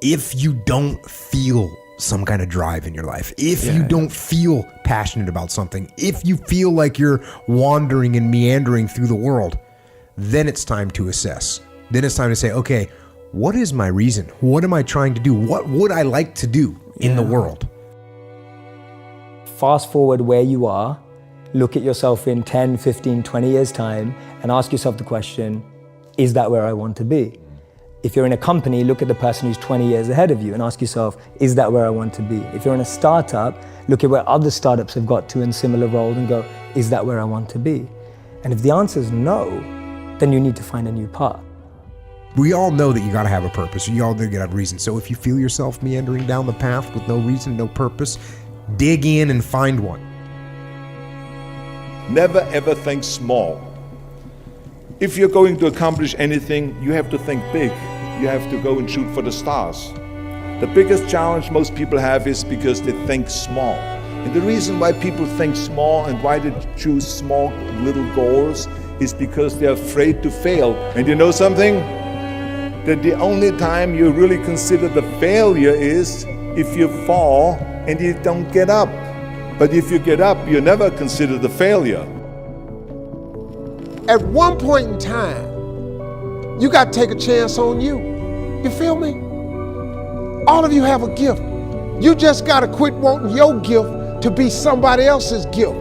if you don't feel some kind of drive in your life, if you don't feel passionate about something, if you feel like you're wandering and meandering through the world, then it's time to assess. Then it's time to say, okay, what is my reason? What am I trying to do? What would I like to do in the world? Fast forward where you are, look at yourself in 10, 15, 20 years time and ask yourself the question, is that where I want to be? If you're in a company, look at the person who's 20 years ahead of you and ask yourself, is that where I want to be? If you're in a startup, look at where other startups have got to in similar roles and go, is that where I want to be? And if the answer is no, then you need to find a new path. We all know that you got to have a purpose. You all do get a reason. So if you feel yourself meandering down the path with no reason, no purpose, dig in and find one. Never ever think small. If you're going to accomplish anything, you have to think big. You have to go and shoot for the stars. The biggest challenge most people have is because they think small. And the reason why people think small and why they choose small little goals is because they're afraid to fail. And you know something? That the only time you really consider the failure is if you fall and you don't get up. But if you get up, you never consider the failure. At one point in time, you got to take a chance on you. You feel me? All of you have a gift. You just got to quit wanting your gift to be somebody else's gift.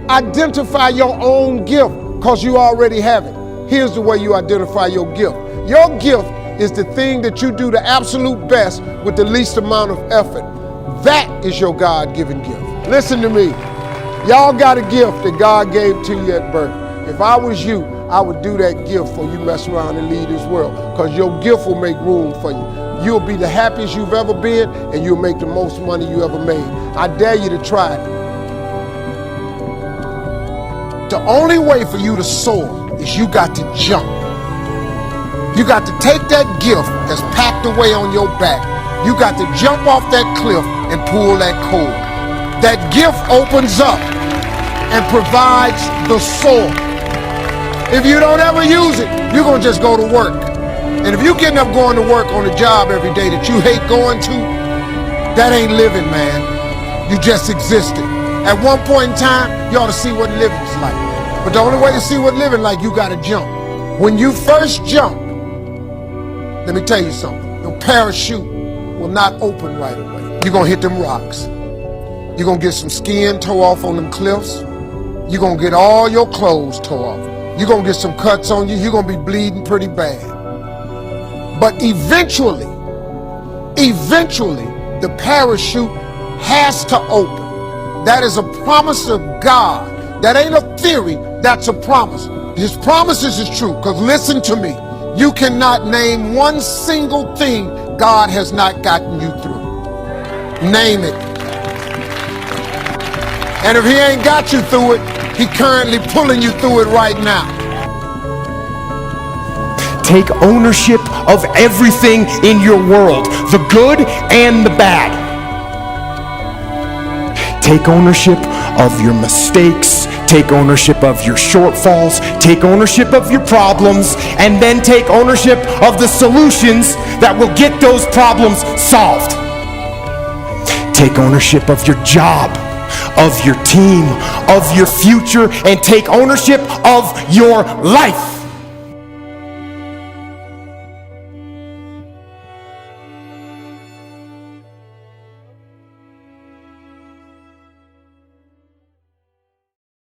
Identify your own gift because you already have it. Here's the way you identify your gift. Your gift is the thing that you do the absolute best with the least amount of effort. That is your God-given gift. Listen to me. Y'all got a gift that God gave to you at birth. If I was you, I would do that gift before you mess around and leave this world, because your gift will make room for you. You'll be the happiest you've ever been, and you'll make the most money you ever made. I dare you to try it. The only way for you to soar is you got to jump. You got to take that gift that's packed away on your back. You got to jump off that cliff and pull that cord. That gift opens up and provides the soar. If you don't ever use it, you're gonna just go to work. And if you're getting up going to work on a job every day that you hate going to, that ain't living, man. You just existed. At one point in time, you ought to see what living's like. But the only way to see what living like, you gotta jump. When you first jump, let me tell you something. Your parachute will not open right away. You're gonna hit them rocks. You're gonna get some skin tore off on them cliffs. You're gonna get all your clothes tore off. You're gonna get some cuts on you. You're gonna be bleeding pretty bad. But eventually, the parachute has to open. That is a promise of God. That ain't a theory, that's a promise. His promises is true, because listen to me. You cannot name one single thing God has not gotten you through. Name it. And if he ain't got you through it, he currently pulling you through it right now. Take ownership of everything in your world, the good and the bad. Take ownership of your mistakes, take ownership of your shortfalls, take ownership of your problems, and then take ownership of the solutions that will get those problems solved. Take ownership of your job, of your team, of your future, and take ownership of your life.